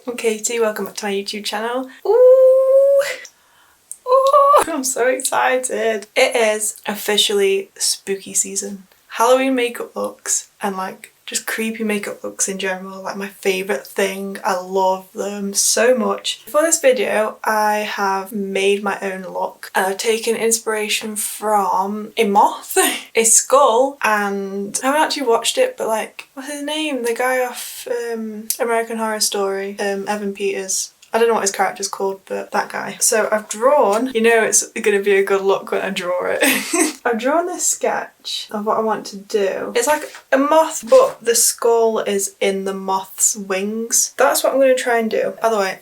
I'm Katie, welcome back to my YouTube channel. Ooh! Ooh! I'm so excited. It is officially spooky season. Halloween makeup looks and like just creepy makeup looks in general, like my favourite thing. I love them so much. For this video, I have made my own look and I've taken inspiration from a moth, a skull, and I haven't actually watched it, but like, what's his name? The guy off American Horror Story, Evan Peters. I don't know what his character's called, but that guy. So I've drawn, you know it's going to be a good look when I draw it. I've drawn this sketch of what I want to do. It's like a moth, but the skull is in the moth's wings. That's what I'm going to try and do. By the way,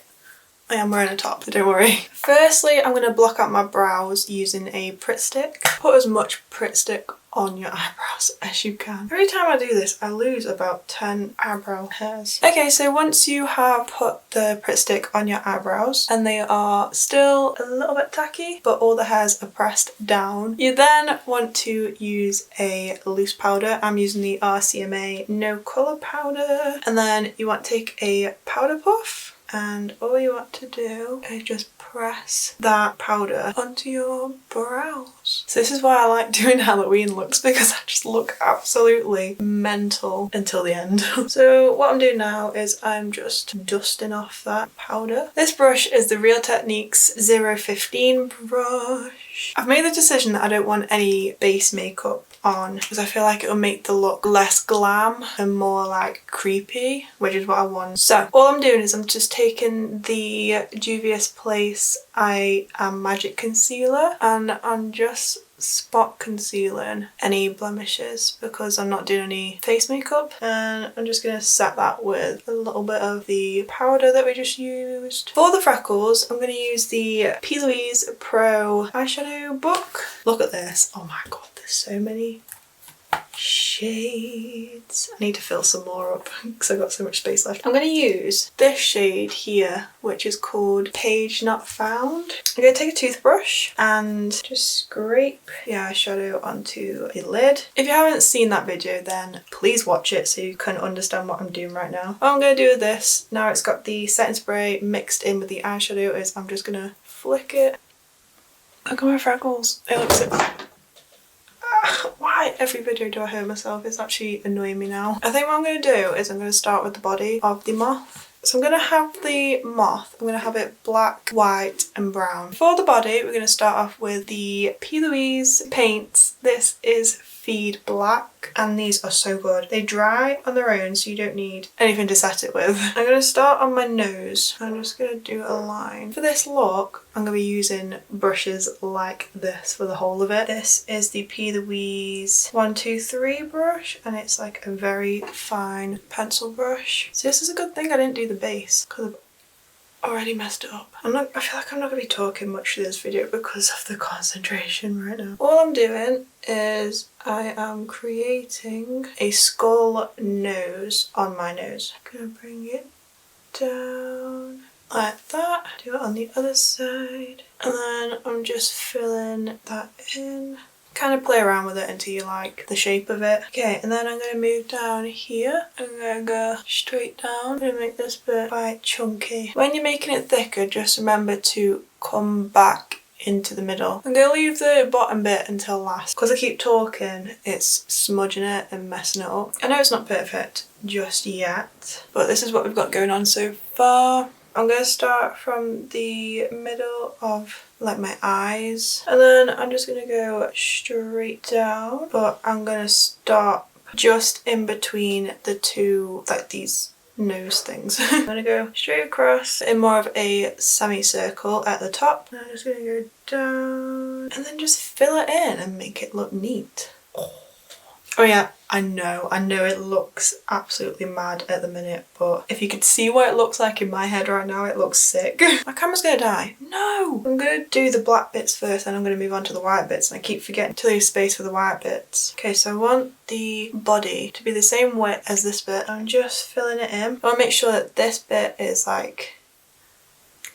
I am wearing a top, so don't worry. Firstly, I'm going to block out my brows using a Pritt stick. Put as much Pritt stick on your eyebrows as you can. Every time I do this, I lose about 10 eyebrow hairs. Okay, so once you have put the Pritt stick on your eyebrows and they are still a little bit tacky, but all the hairs are pressed down, you then want to use a loose powder. I'm using the RCMA No Colour powder. And then you want to take a powder puff, and all you want to do is just press that powder onto your brows. So this is why I like doing Halloween looks, because I just look absolutely mental until the end. So what I'm doing now is I'm just dusting off that powder. This brush is the Real Techniques 015 brush. I've made the decision that I don't want any base makeup on because I feel like it'll make the look less glam and more like creepy, which is what I want. So all I'm doing is I'm just taking the Juvia's Place I Am Magic Concealer and I'm just spot concealing any blemishes because I'm not doing any face makeup, and I'm just going to set that with a little bit of the powder that we just used. For the freckles, I'm going to use the P. Louise Pro eyeshadow book. Look at this. Oh my god, there's so many shades. I need to fill some more up because I've got so much space left. I'm going to use this shade here, which is called Page Not Found. I'm going to take a toothbrush and just scrape the eyeshadow onto the lid. If you haven't seen that video, then please watch it so you can understand what I'm doing right now. What I'm going to do with this, now it's got the setting spray mixed in with the eyeshadow, is I'm just going to flick it. Look at my freckles. They look so... Why every video do I hurt myself? It's actually annoying me now. I think what I'm going to do is I'm going to start with the body of the moth. So I'm going to have the moth, I'm going to have it black, white and brown. For the body, we're going to start off with the P. Louise paints. This is Feed Black, and these are so good. They dry on their own, so you don't need anything to set it with. I'm going to start on my nose. I'm just going to do a line. For this look, I'm going to be using brushes like this for the whole of it. This is the P. Louise 123 brush, and it's like a very fine pencil brush. So this is a good thing I didn't do the base because I've already messed it up. I feel like I'm not going to be talking much through this video because of the concentration right now. All I'm doing is I am creating a skull nose on my nose. I'm going to bring it down like that. Do it on the other side. And then I'm just filling that in. Kind of play around with it until you like the shape of it. Okay, and then I'm going to move down here. I'm going to go straight down. I'm going to make this bit quite chunky. When you're making it thicker, just remember to come back into the middle. I'm going to leave the bottom bit until last. Because I keep talking, it's smudging it and messing it up. I know it's not perfect just yet, but this is what we've got going on so far. I'm going to start from the middle of like my eyes, and then I'm just going to go straight down, but I'm going to stop just in between the two, like these nose things. I'm going to go straight across in more of a semicircle at the top. And I'm just going to go down and then just fill it in and make it look neat. Oh yeah, I know it looks absolutely mad at the minute, but if you could see what it looks like in my head right now, it looks sick. My camera's gonna die. No! I'm gonna do the black bits first, then I'm gonna move on to the white bits, and I keep forgetting to leave space for the white bits. Okay, so I want the body to be the same width as this bit. I'm just filling it in. I wanna make sure that this bit is like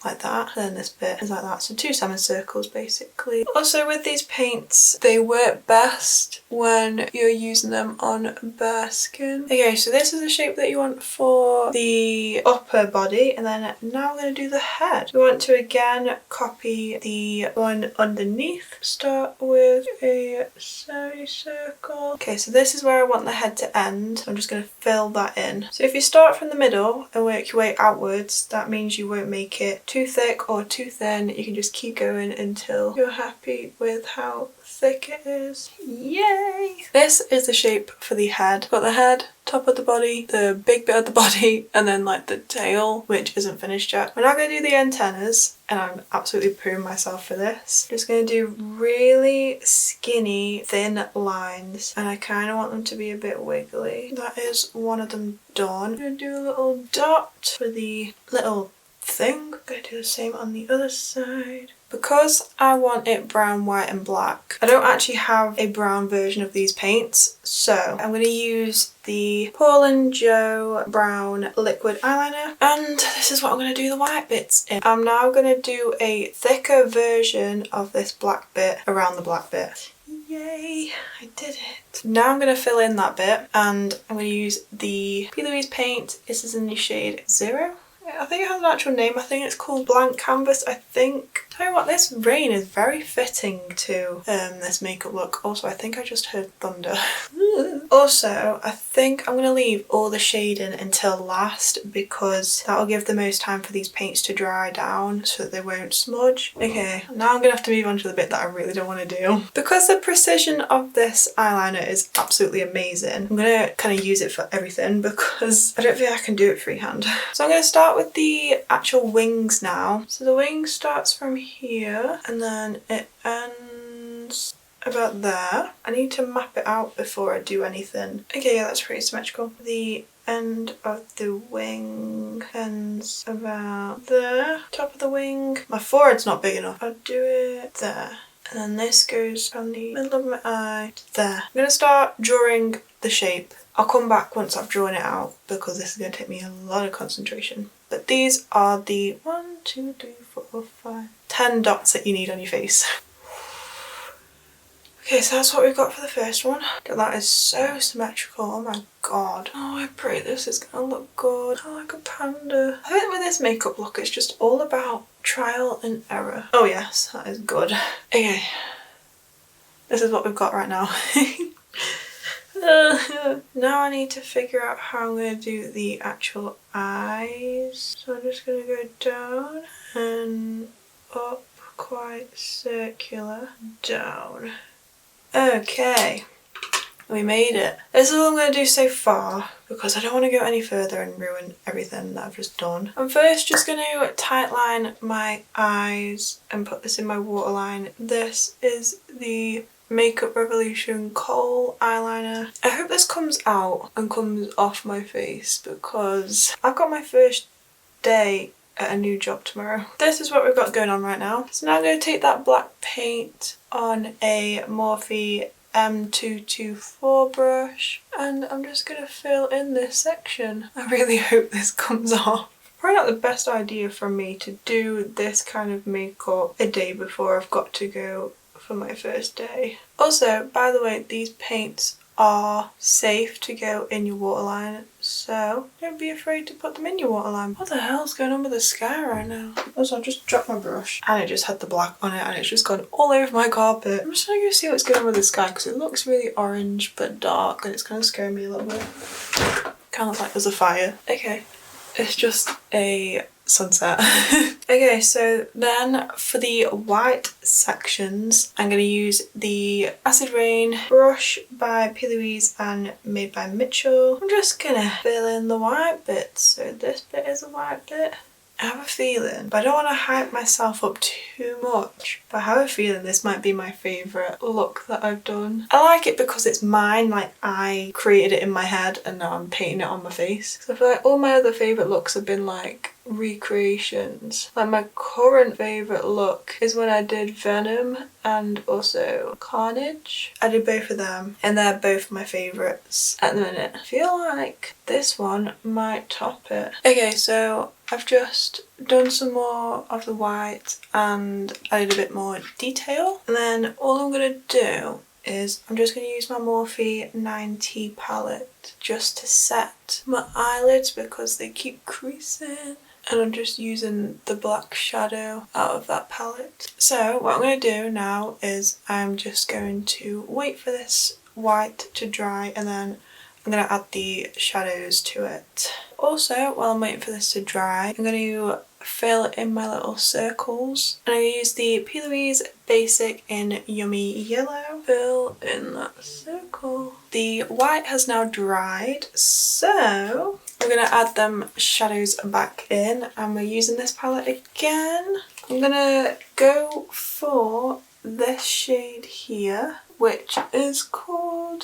like that. Then this bit is like that. So 2 semicircles basically. Also with these paints, they work best when you're using them on bare skin. Okay, so this is the shape that you want for the upper body, and then now we're going to do the head. We want to again copy the one underneath. Start with a semicircle. Okay, so this is where I want the head to end. I'm just going to fill that in. So if you start from the middle and work your way outwards, that means you won't make it too thick or too thin. You can just keep going until you're happy with how thick it is. Yay! This is the shape for the head. Got the head, top of the body, the big bit of the body, and then like the tail, which isn't finished yet. We're now going to do the antennas, and I'm absolutely pooing myself for this. Just going to do really skinny, thin lines, and I kind of want them to be a bit wiggly. That is one of them done. I'm going to do a little dot for the little thing. I'm going to do the same on the other side. Because I want it brown, white and black, I don't actually have a brown version of these paints, so I'm going to use the Paul and Joe brown liquid eyeliner, and this is what I'm going to do the white bits in. I'm now going to do a thicker version of this black bit around the black bit. Yay, I did it. Now I'm going to fill in that bit, and I'm going to use the P. Louise paint. This is in the shade 0. I think it has an actual name. I think it's called Blank Canvas, I think. Tell you what, this rain is very fitting to this makeup look. Also, I think I just heard thunder. Also, I think I'm going to leave all the shading until last because that'll give the most time for these paints to dry down so that they won't smudge. Okay, now I'm going to have to move on to the bit that I really don't want to do. Because the precision of this eyeliner is absolutely amazing, I'm going to kind of use it for everything because I don't think I can do it freehand. So I'm going to start with the actual wings now. So the wing starts from here and then it ends about there. I need to map it out before I do anything. Okay, yeah, that's pretty symmetrical. The end of the wing ends about there. Top of the wing. My forehead's not big enough. I'll do it there. And then this goes from the middle of my eye to there. I'm going to start drawing the shape. I'll come back once I've drawn it out because this is going to take me a lot of concentration. But these are the 1, 2, 3, 4, 5, 10 dots that you need on your face. Okay, so that's what we've got for the first one. That is so symmetrical, oh my god. Oh, I pray this is gonna look good. I like a panda. I think with this makeup look, it's just all about trial and error. Oh yes, that is good. Okay, this is what we've got right now. Now I need to figure out how I'm going to do the actual eyes. So I'm just going to go down and up, quite circular, down. Okay, we made it. This is all I'm going to do so far because I don't want to go any further and ruin everything that I've just done. I'm first just going to tightline my eyes and put this in my waterline. This is the Makeup Revolution Kohl eyeliner. I hope this comes out and comes off my face because I've got my first day at a new job tomorrow. This is what we've got going on right now. So now I'm going to take that black paint on a Morphe M224 brush and I'm just going to fill in this section. I really hope this comes off. Probably not the best idea for me to do this kind of makeup a day before I've got to go for my first day. Also, by the way, these paints are safe to go in your waterline, so don't be afraid to put them in your waterline. What the hell's going on with the sky right now? Also, I just dropped my brush and it just had the black on it and it's just gone all over my carpet. I'm just gonna go see what's going on with the sky because it looks really orange but dark and it's kind of scaring me a little bit. Kind of like there's a fire. Okay, it's just a sunset. Okay, so then for the white sections, I'm going to use the Acid Rain brush by P. Louise and made by Mitchell. I'm just going to fill in the white bits. So this bit is a white bit. I have a feeling, but I don't want to hype myself up too much, but I have a feeling this might be my favourite look that I've done. I like it because it's mine, like I created it in my head and now I'm painting it on my face. So I feel like all my other favourite looks have been like recreations. Like my current favourite look is when I did Venom and also Carnage. I did both of them and they're both my favourites at the minute. I feel like this one might top it. Okay, so I've just done some more of the white and added a bit more detail. And then all I'm going to do is I'm just going to use my Morphe 9T palette just to set my eyelids because they keep creasing. And I'm just using the black shadow out of that palette. So what I'm going to do now is I'm just going to wait for this white to dry and then I'm going to add the shadows to it. Also, while I'm waiting for this to dry, I'm going to fill in my little circles. And I'm going to use the P. Louise Basic in Yummy Yellow. Fill in that circle. The white has now dried, so I'm going to add them shadows back in. And we're using this palette again. I'm going to go for this shade here, which is called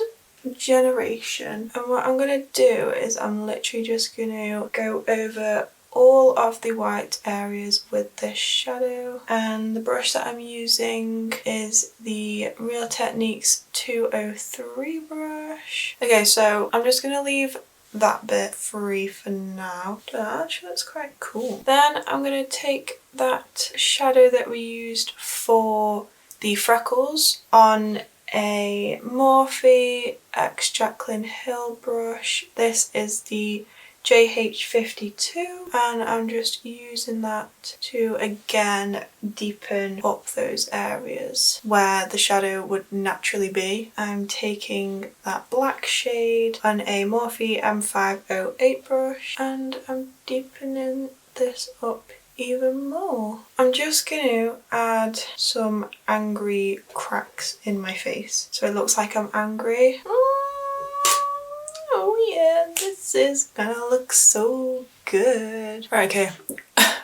Generation. And what I'm going to do is I'm literally just going to go over all of the white areas with this shadow, and the brush that I'm using is the Real Techniques 203 brush. Okay, so I'm just going to leave that bit free for now. That actually looks quite cool. Then I'm going to take that shadow that we used for the freckles on a Morphe X Jaclyn Hill brush. This is the JH52 and I'm just using that to again deepen up those areas where the shadow would naturally be. I'm taking that black shade on a Morphe M508 brush and I'm deepening this up even more. I'm just going to add some angry cracks in my face so it looks like I'm angry. Oh yeah, this is gonna look so good. Right, okay.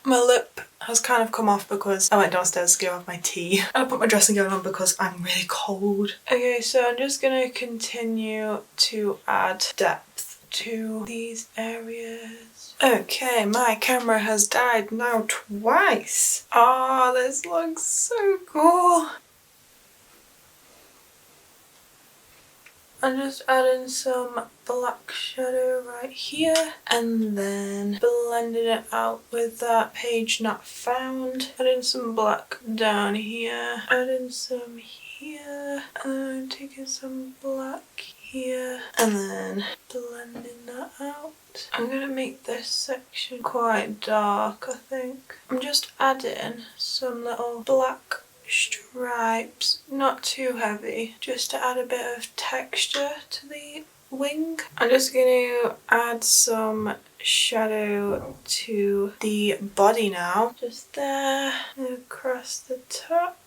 My lip has kind of come off because I went downstairs to go have my tea. And I put my dressing gown on because I'm really cold. Okay, so I'm just gonna continue to add depth to these areas. Okay, my camera has died now twice. Oh, this looks so cool. I'm just adding some black shadow right here and then blending it out with that page not found. Adding some black down here, adding some here, and then taking some black here and then blending that out. I'm going to make this section quite dark, I think. I'm just adding some little black stripes, not too heavy, just to add a bit of texture to the wing. I'm just going to add some shadow to the body now, just there and across the top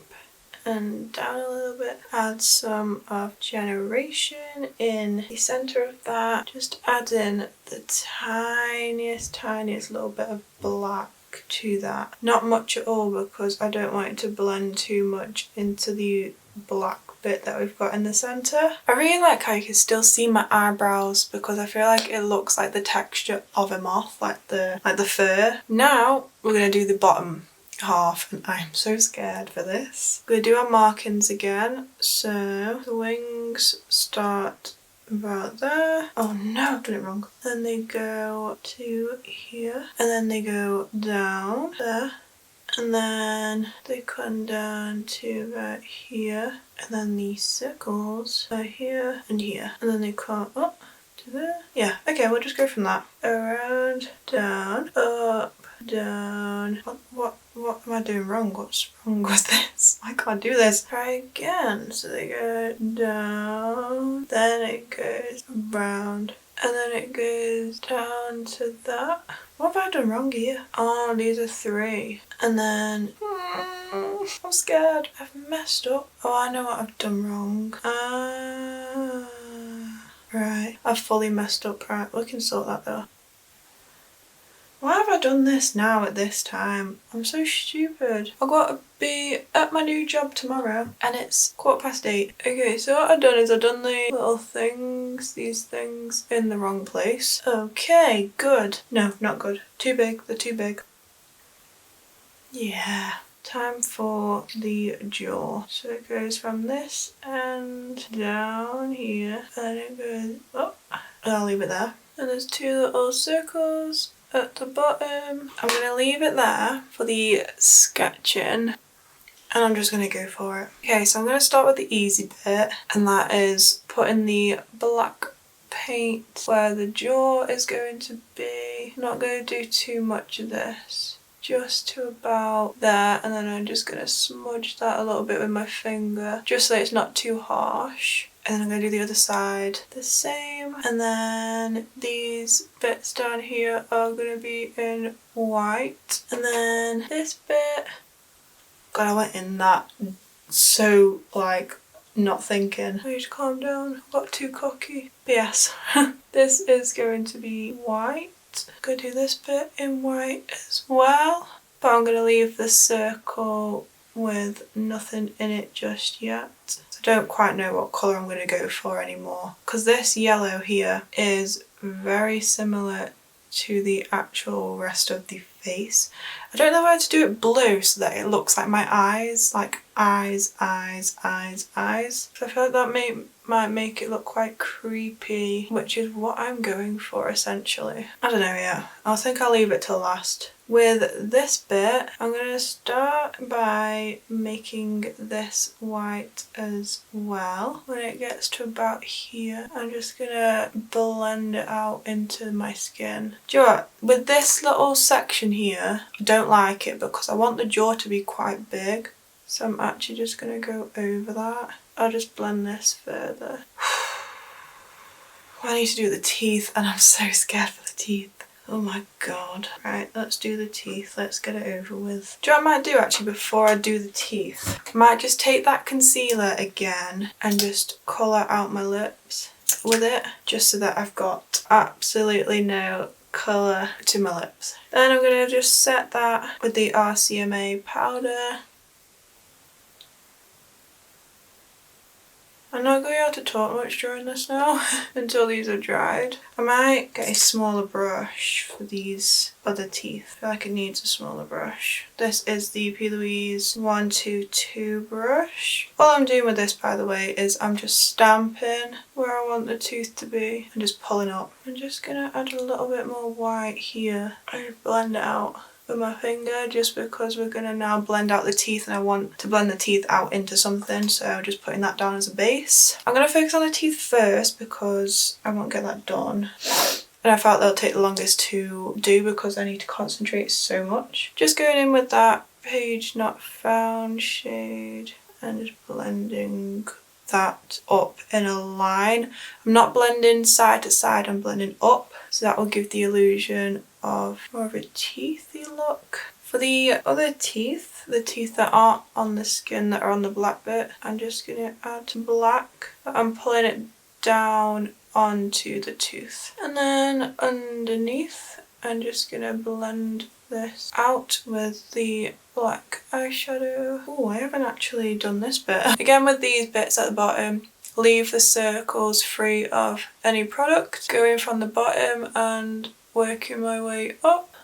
and down a little bit. Add some of Generation in the center of that, just add in the tiniest little bit of black to that. Not much at all because I don't want it to blend too much into the black bit that we've got in the centre. I really like how you can still see my eyebrows because I feel like it looks like the texture of a moth, like the fur. Now we're going to do the bottom half and I'm so scared for this. We're going to do our markings again. So the wings start about there. Oh no, I've done it wrong. Then they go to here and then they go down there and then they come down to about here and then these circles are here and here and then they come up to there. Yeah, okay, we'll just go from that. Around, down, up, down. What am I doing wrong? What's wrong with this? I can't do this. Try again. So they go down, then it goes around, and then it goes down to that. What have I done wrong here? Oh, these are 3. And then, I'm scared. I've messed up. Oh, I know what I've done wrong. Right, I've fully messed up. Right, we can sort that though. Why have I have done this now at this time? I'm so stupid. I've got to be at my new job tomorrow and it's 8:15. Okay, so what I've done is I've done the little things, these things in the wrong place. Okay, good. No, not good. Too big. They're too big. Yeah. Time for the jaw. So it goes from this and down here and it goes up. And I'll leave it there. And there's 2 little circles at the bottom. I'm going to leave it there for the sketching and I'm just going to go for it. Okay, so I'm going to start with the easy bit and that is putting the black paint where the jaw is going to be. I'm not going to do too much of this. Just to about there, and then I'm just going to smudge that a little bit with my finger just so it's not too harsh. And then I'm going to do the other side the same, and then these bits down here are going to be in white, and then this bit, God, I went in that so like not thinking. I need to calm down, I got too cocky. But yes, this is going to be white. I'm going to do this bit in white as well, but I'm going to leave the circle with nothing in it just yet. I don't quite know what colour I'm going to go for anymore because this yellow here is very similar to the actual rest of the face. I don't know how to do it blue so that it looks like my eyes, like eyes. So I feel like that might make it look quite creepy, which is what I'm going for essentially. I don't know yet. I think I'll leave it till last. With this bit, I'm going to start by making this white as well. When it gets to about here, I'm just going to blend it out into my skin. Do you know what? With this little section here, I don't like it because I want the jaw to be quite big. So I'm actually just going to go over that. I'll just blend this further. I need to do the teeth and I'm so scared for the teeth. Oh my god. Right, let's do the teeth. Let's get it over with. Do you know what I might do actually before I do the teeth? I might just take that concealer again and just colour out my lips with it, just so that I've got absolutely no colour to my lips. Then I'm going to just set that with the RCMA powder. I'm not going to be able to talk much during this now until these are dried. I might get a smaller brush for these other teeth. I feel like it needs a smaller brush. This is the P. Louise 122 brush. All I'm doing with this, by the way, is I'm just stamping where I want the tooth to be and just pulling up. I'm just going to add a little bit more white here and blend it out with my finger, just because we're going to now blend out the teeth and I want to blend the teeth out into something, so just putting that down as a base. I'm going to focus on the teeth first because I won't get that done. And I felt they'll take the longest to do because I need to concentrate so much. Just going in with that Page Not Found shade and just blending that up in a line. I'm not blending side to side, I'm blending up, so that will give the illusion of more of a teethy look. For the other teeth, the teeth that aren't on the skin, that are on the black bit, I'm just going to add black, but I'm pulling it down onto the tooth. And then underneath, I'm just going to blend this out with the black eyeshadow. Oh, I haven't actually done this bit. Again, with these bits at the bottom, leave the circles free of any product. Going from the bottom and working my way up.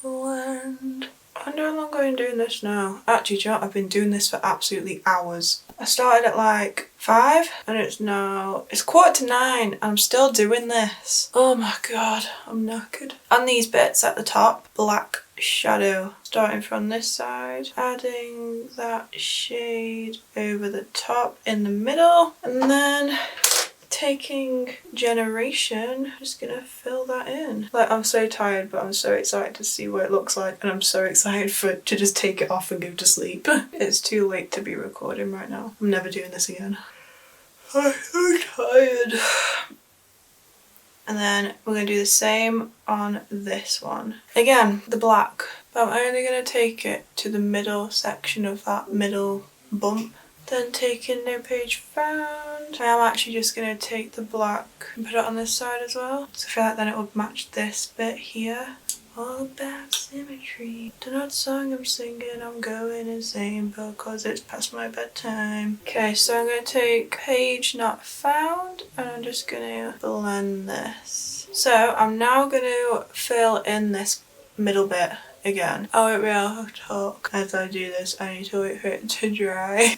Blend. I wonder how long I've been doing this now. Actually, do you know what? I've been doing this for absolutely hours. I started at like 5 and it's 9:15 and I'm still doing this. Oh my god, I'm knackered. And these bits at the top, black shadow. Starting from this side, adding that shade over the top in the middle, and then taking Generation, just gonna fill that in. Like, I'm so tired, but I'm so excited to see what it looks like, and I'm so excited to just take it off and go to sleep. It's too late to be recording right now. I'm never doing this again. I'm so tired. And then we're going to do the same on this one. Again, the black, but I'm only going to take it to the middle section of that middle bump. Then taking No Page Found, I am actually just going to take the black and put it on this side as well. So I feel like then it will match this bit here All about symmetry. Do not song I'm singing, I'm going insane because it's past my bedtime. Okay, so I'm going to take page not found and I'm just going to blend this. So I'm now going to fill in this middle bit again. I won't be able to talk as I do this. I need to wait for it to dry.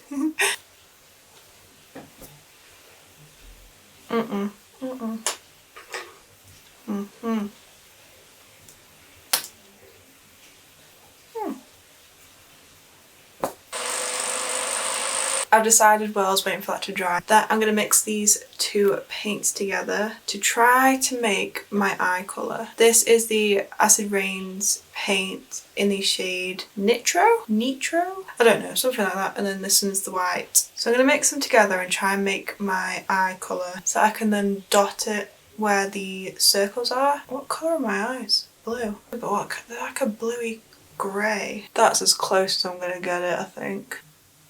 I've decided while I was waiting for that to dry that I'm going to mix these two paints together to try to make my eye colour. This is the Acid Rain's paint in the shade Nitro? I don't know, something like that. And then this one's the white. So I'm going to mix them together and try and make my eye colour so I can then dot it where the circles are. What colour are my eyes? Blue. But what? They're like a bluey grey. That's as close as I'm going to get it, I think.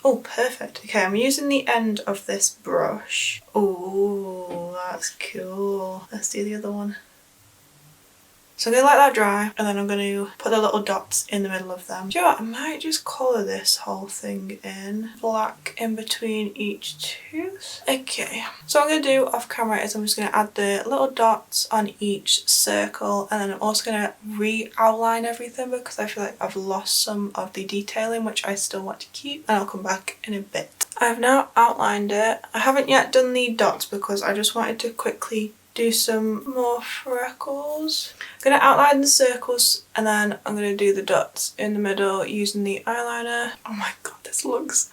Oh, perfect. Okay, I'm using the end of this brush. Oh, that's cool. Let's do the other one. So I'm going to let that dry and then I'm going to put the little dots in the middle of them. Do you know what? I might just colour this whole thing in black in between each tooth. Okay, so what I'm going to do off camera is I'm just going to add the little dots on each circle and then I'm also going to re-outline everything because I feel like I've lost some of the detailing which I still want to keep, and I'll come back in a bit. I've now outlined it. I haven't yet done the dots because I just wanted to quickly do some more freckles. I'm going to outline the circles and then I'm going to do the dots in the middle using the eyeliner. Oh my god, this looks...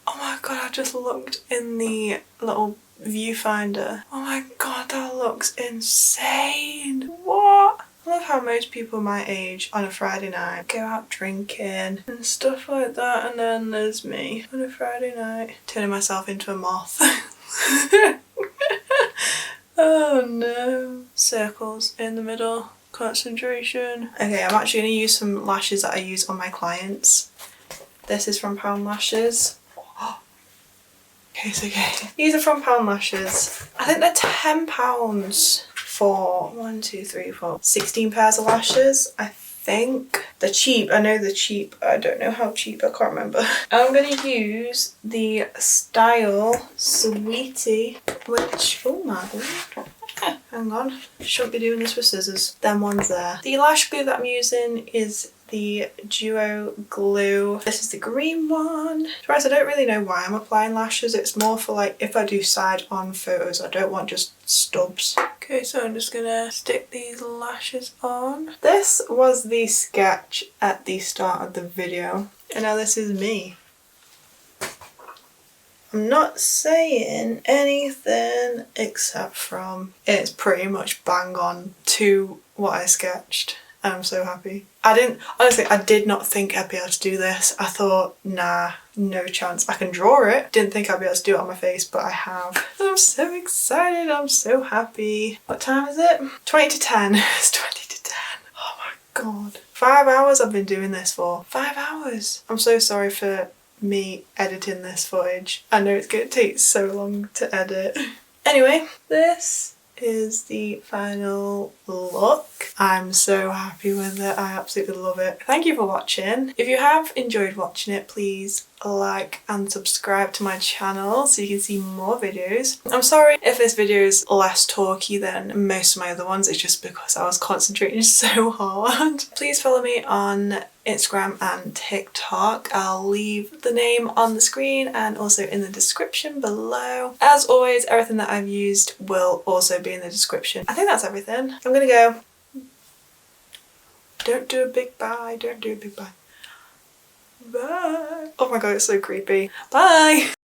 Oh my god, I just looked in the little viewfinder. Oh my god, that looks insane. What? I love how most people my age on a Friday night go out drinking and stuff like that, and then there's me on a Friday night turning myself into a moth. Oh no. Circles in the middle, concentration. Okay, I'm actually going to use some lashes that I use on my clients. This is from Pound Lashes. Okay, it's okay. These are from Pound Lashes. I think they're £10 for 1, 2, 3, 4, 16 pairs of lashes. I think they're cheap. I know they're cheap. I don't know how cheap. I can't remember. I'm going to use the Style Sweetie, which, oh my god. Hang on. Shouldn't be doing this with scissors. Them ones there. The lash glue that I'm using is the Duo Glue. This is the green one. Whereas I don't really know why I'm applying lashes. It's more for like if I do side on photos. I don't want just stubs. Okay, so I'm just gonna stick these lashes on. This was the sketch at the start of the video. And now this is me. I'm not saying anything except from it's pretty much bang on to what I sketched. And I'm so happy. Honestly, I did not think I'd be able to do this. I thought, nah, no chance. I can draw it. Didn't think I'd be able to do it on my face, but I have. I'm so excited. I'm so happy. What time is it? 20 to 10. It's 20 to 10. Oh my god. 5 hours I've been doing this for. 5 hours. I'm so sorry for me editing this footage. I know it's going to take so long to edit. Anyway, this is the final look. I'm so happy with it. I absolutely love it. Thank you for watching. If you have enjoyed watching it, please like and subscribe to my channel so you can see more videos. I'm sorry if this video is less talky than most of my other ones. It's just because I was concentrating so hard. Please follow me on Instagram and TikTok. I'll leave the name on the screen and also in the description below. As always, everything that I've used will also be in the description. I think that's everything. I'm gonna go. Don't do a big bye. Don't do a big bye. Bye. Oh my god, it's so creepy. Bye.